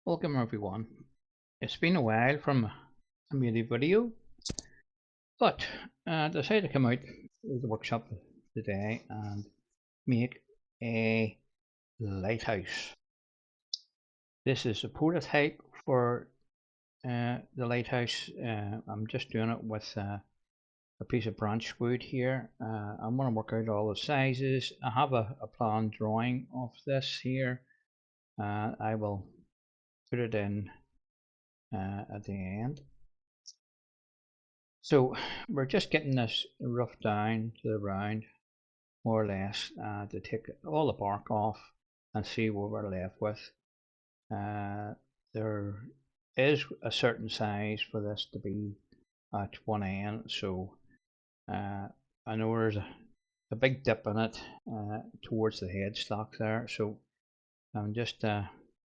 Welcome everyone. It's been a while from a made video, but I decided to come out to the workshop today and make a lighthouse. This is a prototype for the lighthouse. I'm just doing it with a piece of branch wood here. I'm going to work out all the sizes. I have a plan drawing of this here. I will put it in at the end. So we're just getting this rough down to the round, more or less, to take all the bark off and see what we're left with. Uh, there is a certain size for this to be at one end, so uh, I know there's a big dip in it towards the headstock there, so I'm just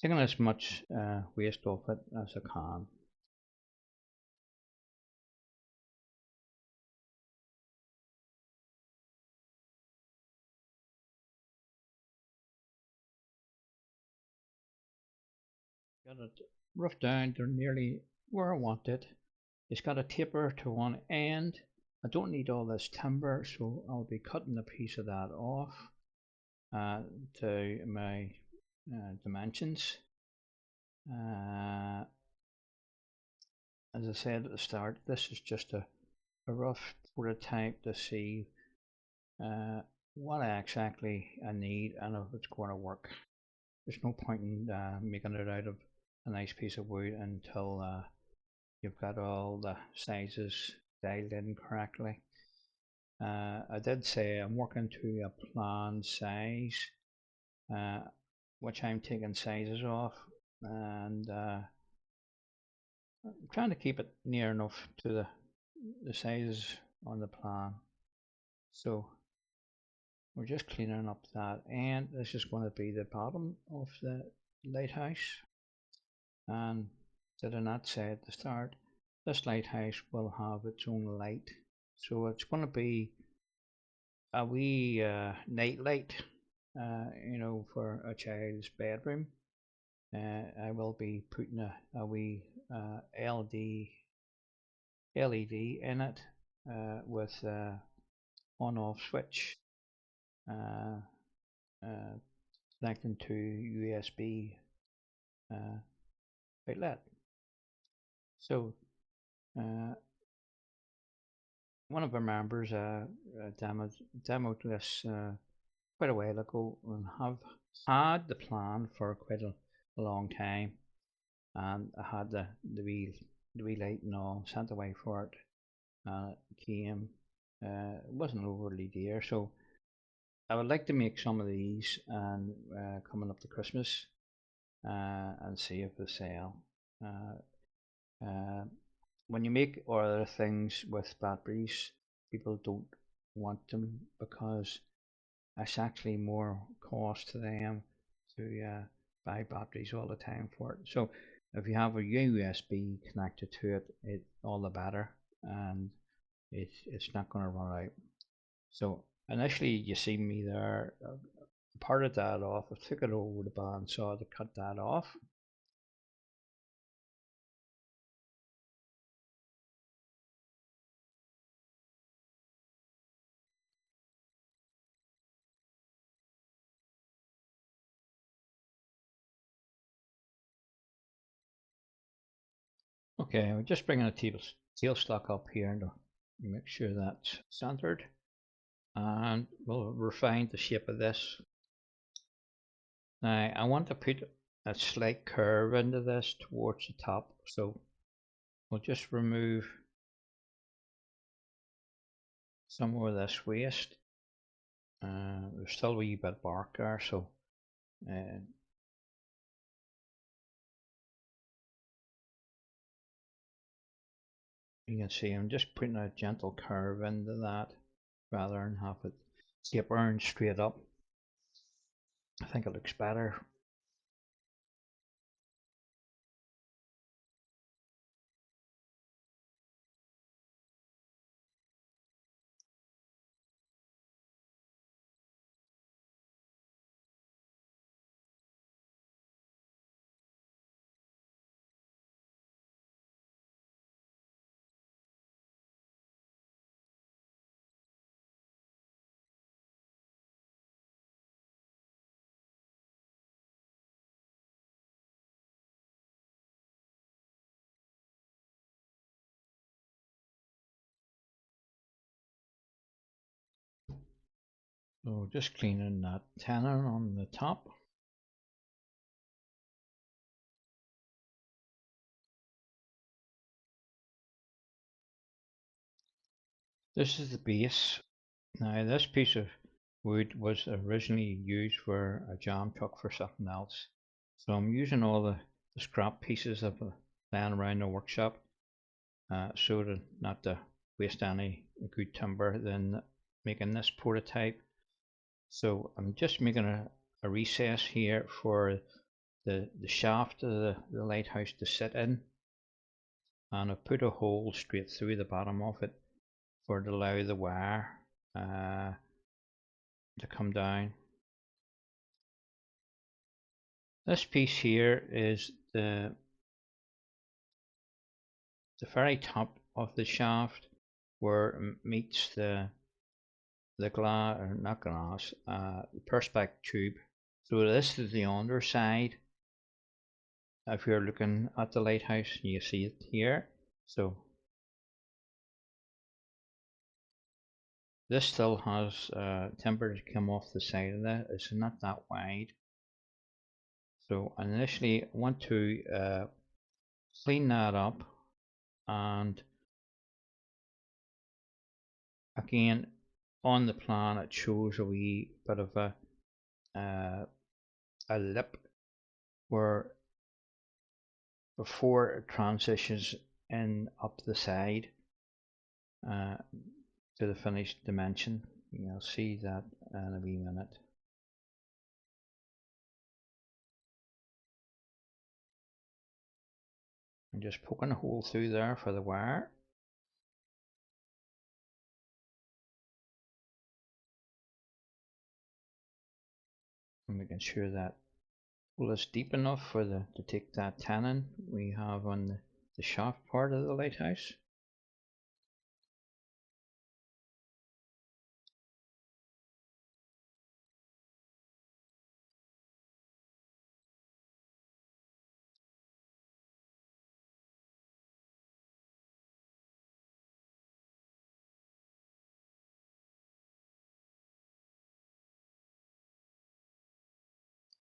taking as much waste off it as I can. Got it roughed down to nearly where I want it. It's got a taper to one end. I don't need all this timber, so I'll be cutting a piece of that off uh, to my dimensions. Uh, as I said at the start, this is just a rough prototype to see uh, what exactly I need and if it's going to work. There's no point in making it out of a nice piece of wood until you've got all the sizes dialed in correctly. I did say I'm working to a planned size, uh, which I'm taking sizes off, and I'm trying to keep it near enough to the sizes on the plan. So we're just cleaning up that, and this is going to be the bottom of the lighthouse. And did I not say at the start, this lighthouse will have its own light, so it's going to be a wee night light, for a child's bedroom. I will be putting a wee LED in it with on-off switch uh, uh, connecting to USB uh, outlet. So uh, one of our members demoed this quite a while ago and have had the plan for quite a long time, and I had the wee light and all sent away for it. It came. It wasn't overly dear, so I would like to make some of these and coming up to Christmas and see if they sell. Uh, uh, when you make other things with batteries, people don't want them because it's actually more cost to them to buy batteries all the time for it. So if you have a USB connected to it, all the better, and it's not going to run out. So initially, you see me there, parted that off. I took it over the bandsaw to cut that off. Okay, I'm just bringing a tailstock up here to make sure that's centered, and we'll refine the shape of this. Now I want to put a slight curve into this towards the top, so we'll just remove some of this waste. There's still a wee bit of bark there, so uh, you can see I'm just putting a gentle curve into that rather than have it tapering straight up. I think it looks better. So just cleaning that tenon on the top. This is the base. Now this piece of wood was originally used for a jam truck for something else. So I'm using all the scrap pieces of laying around the workshop so that not to waste any good timber then making this prototype. So I'm just making a recess here for the shaft of the lighthouse to sit in, and I've put a hole straight through the bottom of it for to allow the wire to come down. This piece here is the very top of the shaft where it meets the glass, or not glass, the perspex tube. So this is the underside. If you're looking at the lighthouse, you see it here. So this still has timber to come off the side of it. It's not that wide. So initially I want to clean that up, and again on the plan it shows a wee bit of a lip where before it transitions in up the side uh, to the finished dimension. You'll see that in a wee minute. I'm just poking a hole through there for the wire. And making sure that hole is deep enough for to take that tenon we have on the shaft part of the lighthouse.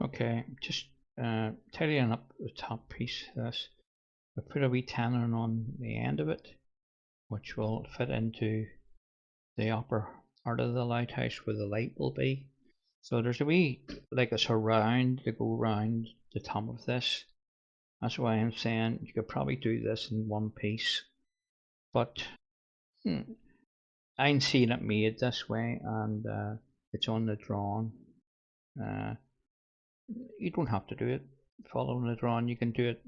Okay, just tidying up the top piece of this. I put a wee tenon on the end of it, which will fit into the upper part of the lighthouse where the light will be. So there's a wee, like a surround to go around the top of this. That's why I'm saying you could probably do this in one piece, but I'm seeing it made this way, and it's on the drawing. Uh, you don't have to do it following the drawing. You can do it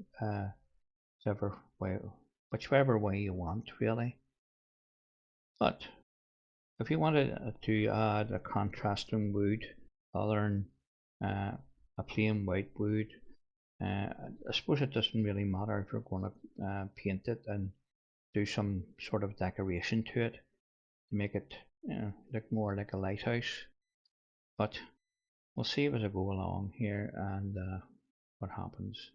whichever way, whichever way you want, really. But if you wanted to add a contrasting wood other than a plain white wood, I suppose it doesn't really matter if you're going to paint it and do some sort of decoration to it to make it look more like a lighthouse. But we'll see as I go along here and what happens.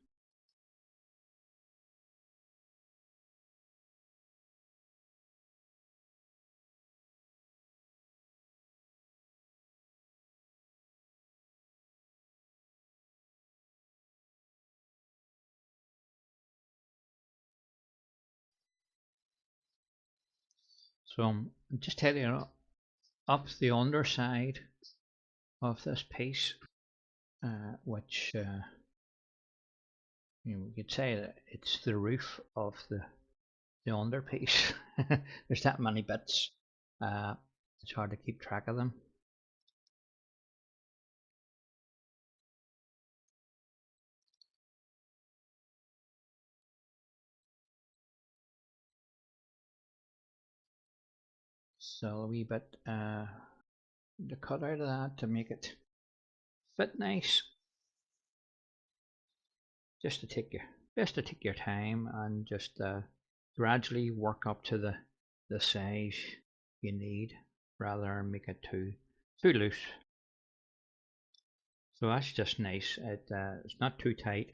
So I'm just telling you up the underside of this piece, which we could say that it's the roof of the underpiece. There's that many bits. It's hard to keep track of them. So a wee bit to cut out of that to make it fit nice. Just to take your time and just gradually work up to the size you need rather than make it too loose. So that's just nice. It's not too tight.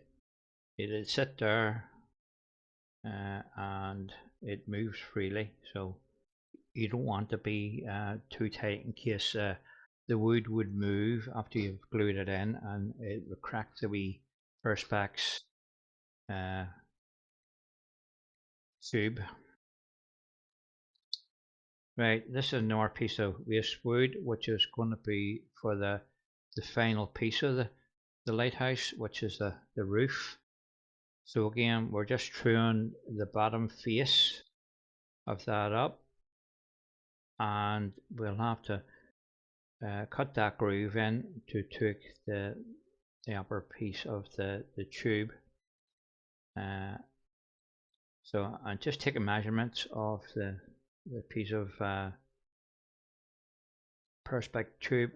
It'll sit there and it moves freely. So you don't want to be too tight in case the wood would move after you've glued it in, and it would crack the wee perspex uh, tube. Right, this is another piece of waste wood, which is going to be for the final piece of the lighthouse, which is the roof. So again, we're just truing the bottom face of that up, and we'll have to cut that groove in to take the upper piece of the tube. So I'm just taking measurements of the piece of perspex tube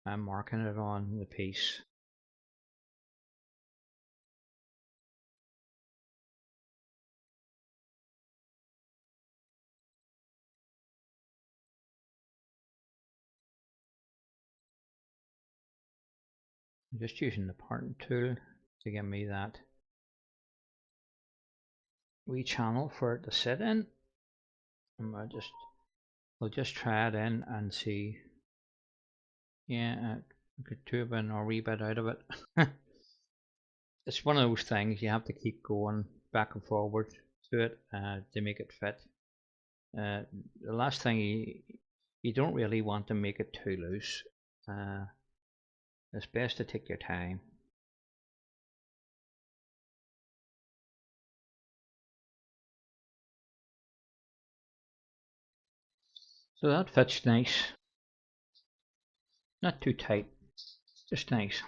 and marking it on the piece. I'm just using the parting tool to give me that wee channel for it to sit in, and we'll just try it in and see. Yeah, I could do a wee bit out of it. It's one of those things you have to keep going back and forward to it to make it fit. The last thing you don't really want to make it too loose. It's best to take your time. So that fits nice, not too tight, just nice.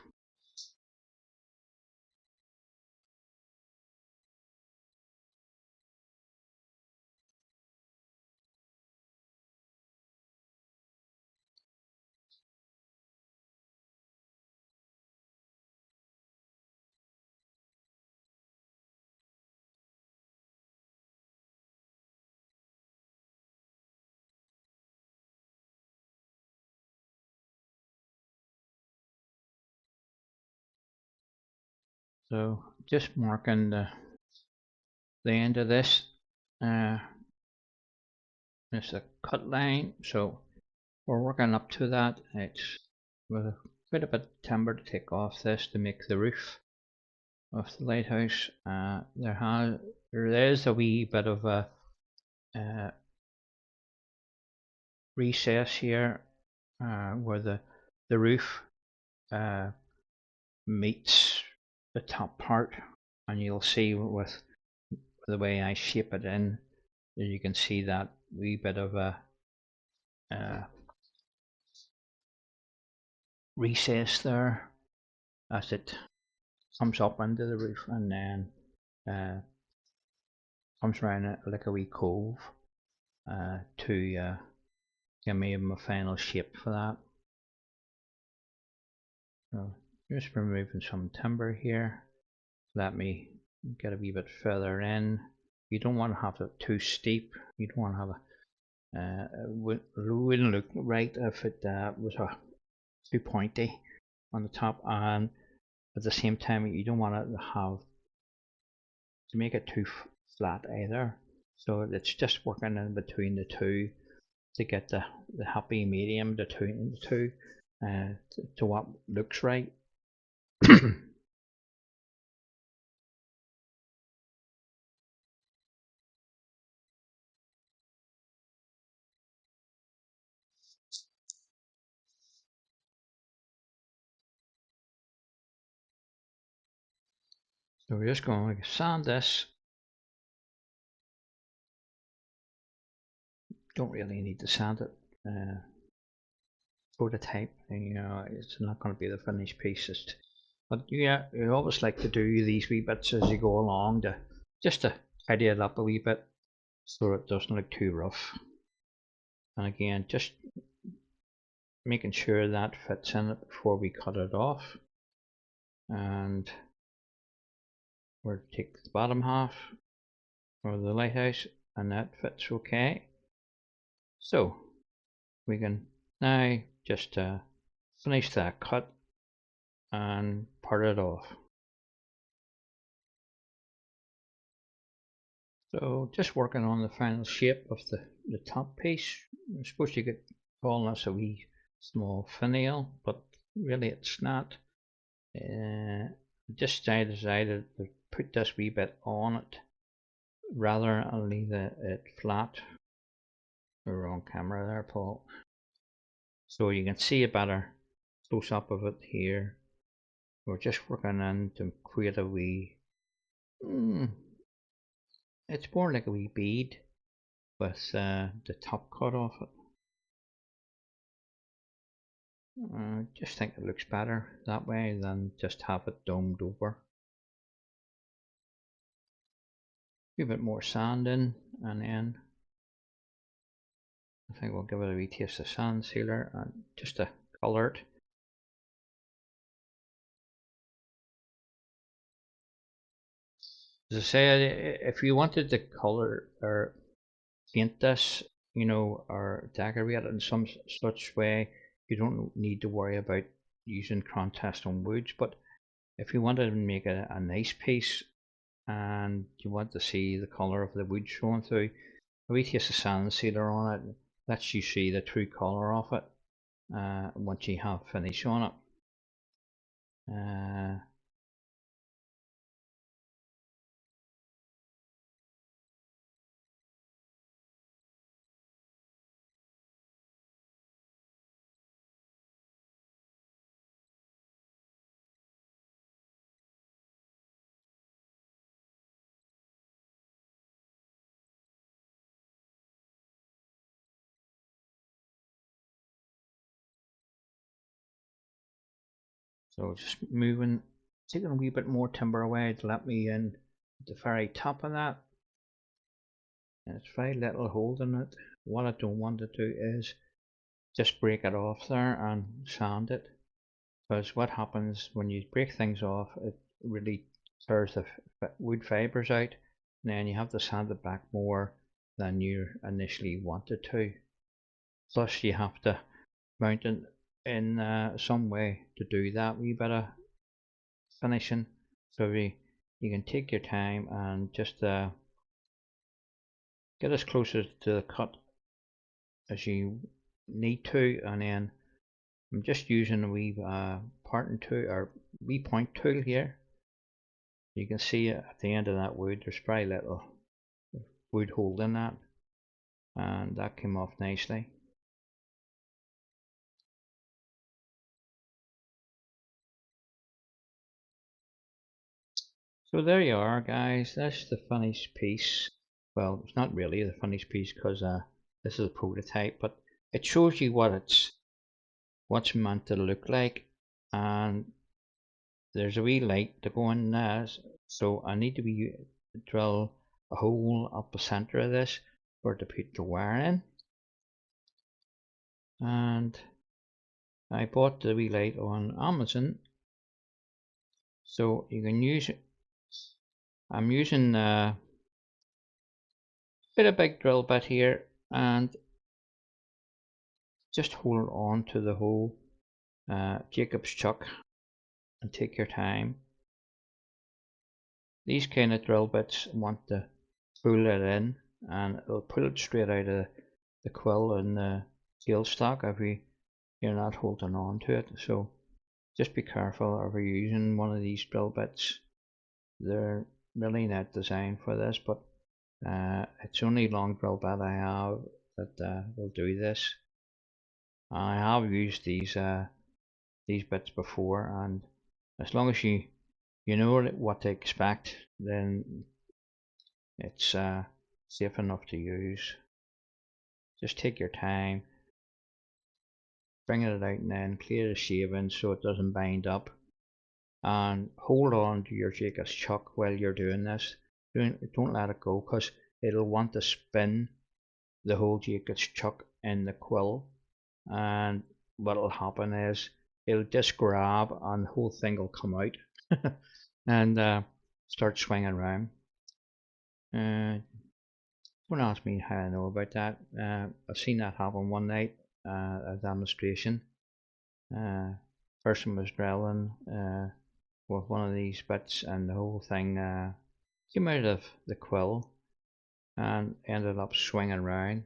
So just marking the end of this. It's a cut line, so we're working up to that. It's with a bit of a timber to take off this to make the roof of the lighthouse. There is a wee bit of a recess here where the roof meets the top part, and you'll see with the way I shape it in, you can see that wee bit of a recess there as it comes up into the roof, and then comes around it like a wee cove to give me my final shape for that. So just removing some timber here. Let me get a wee bit further in. You don't want to have it too steep. You don't want to have it wouldn't look right if it was too pointy on the top, and at the same time you don't want it to make it too flat either. So it's just working in between the two to get the happy medium between the two to what looks right. So we're just going to sand this. Don't really need to sand it. Prototype, it's not going to be the finished piece. But yeah, you always like to do these wee bits as you go along to just to tidy it up a wee bit so it doesn't look too rough. And again, just making sure that fits in it before we cut it off. And we'll take the bottom half of the lighthouse, and that fits okay. So we can now just finish that cut and part it off. So just working on the final shape of the top piece. I'm supposed to get calling this a wee small finial, but really it's not. Just I decided to put this wee bit on it rather than leave it flat. The wrong camera there, Paul. So you can see a better close up of it here. We're just working in to create a wee. It's more like a wee bead with the top cut off it. I just think it looks better that way than just have it domed over. A bit more sand in, and then I think we'll give it a wee taste of sand sealer and just to colour it. As I say, if you wanted to colour or paint this, or decorate it in some such way, you don't need to worry about using contrast on woods. But if you wanted to make a nice piece and you want to see the colour of the wood showing through, a wee taste of sand sealer on it lets you see the true colour of it once you have finish on it. So just moving, taking a wee bit more timber away to let me in at the very top of that. And it's very little holding it. What I don't want to do is just break it off there and sand it. Because what happens when you break things off, it really tears the wood fibres out. And then you have to sand it back more than you initially wanted to. Plus you have to mount it in some way to do that wee bit of finishing. So you can take your time and just get as close to the cut as you need to, and then I'm just using a wee parting tool or wee point tool here. You can see at the end of that wood there's very little wood holding that, and that came off nicely. So there you are, guys. That's the finished piece. Well, it's not really the finished piece because this is a prototype, but it shows you what's meant to look like. And there's a wee light to go in there, so I need to drill a hole up the center of this for to put the wire in. And I bought the wee light on Amazon, so you can use it. I'm using a big drill bit here and just hold on to the whole Jacob's chuck and take your time. These kind of drill bits want to pull it in, and it'll pull it straight out of the quill and the tailstock if you're not holding on to it. So just be careful if you're using one of these drill bits. They're really not designed for this, but it's only long drill bit I have that will do this. I have used these bits before, and as long as you know what to expect, then it's safe enough to use. Just take your time, bringing it out and then clear the shaving so it doesn't bind up, and hold on to your Jacob's chuck while you're doing this. Don't let it go, because it'll want to spin the whole Jacob's chuck in the quill, and what'll happen is it'll just grab and the whole thing will come out and start swinging around. Don't ask me how I know about that. I've seen that happen one night, a demonstration. Person was drilling with one of these bits, and the whole thing came out of the quill and ended up swinging around.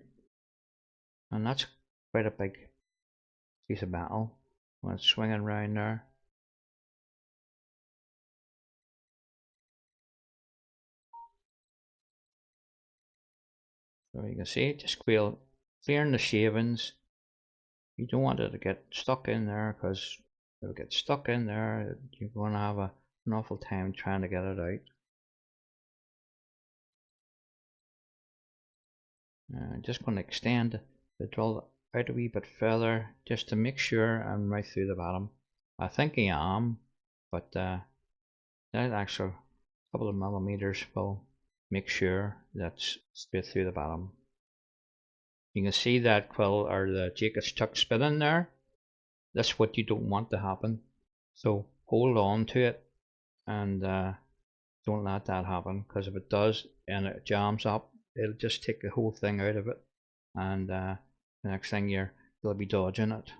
And that's quite a big piece of metal when it's swinging around there. So you can see it just clearing the shavings. You don't want it to get stuck in there, because if it gets stuck in there, you're going to have an awful time trying to get it out. Just going to extend the drill out a wee bit further just to make sure I'm right through the bottom. I think I am, but that extra couple of millimeters will make sure that's straight through the bottom. You can see that quill or the jig is stuck spinning there. That's what you don't want to happen. So hold on to it and don't let that happen, because if it does and it jams up, it'll just take the whole thing out of it, and the next thing you'll be dodging it.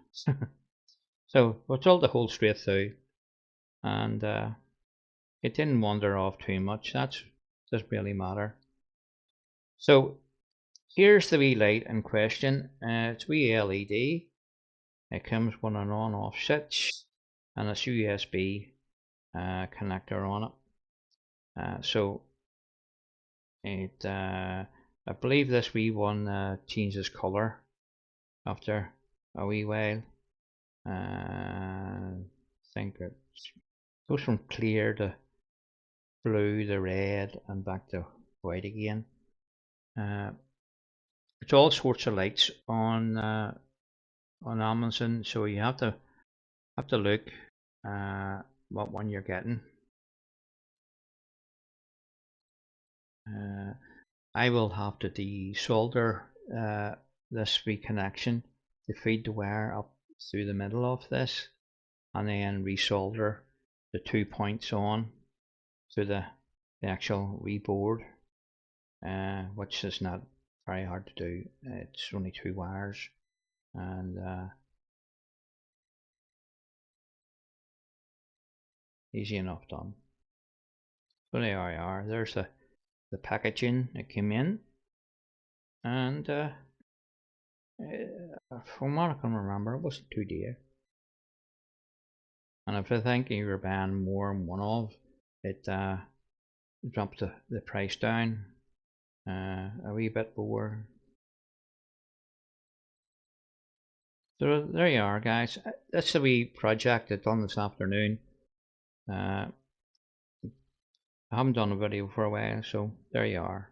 So we drilled the hole straight through, and it didn't wander off too much. That doesn't really matter. So here's the wee light in question. It's a wee LED. It comes with an on-off switch and a USB connector on it. So I believe this wee one changes colour after a wee while. I think it goes from clear to blue to red and back to white again. It's all sorts of lights on Amazon, so you have to look what one you're getting. I will have to desolder this wee connection to feed the wire up through the middle of this, and then resolder the 2 points on to the actual wee board, which is not very hard to do. It's only 2 wires, and easy enough done. So there we are. There's the packaging that came in, and from what I can remember, it wasn't too dear. And if I think you were buying more than one of, it dropped the price down a wee bit more. So there you are, guys. That's the wee project I done this afternoon. I haven't done a video for a while, so there you are.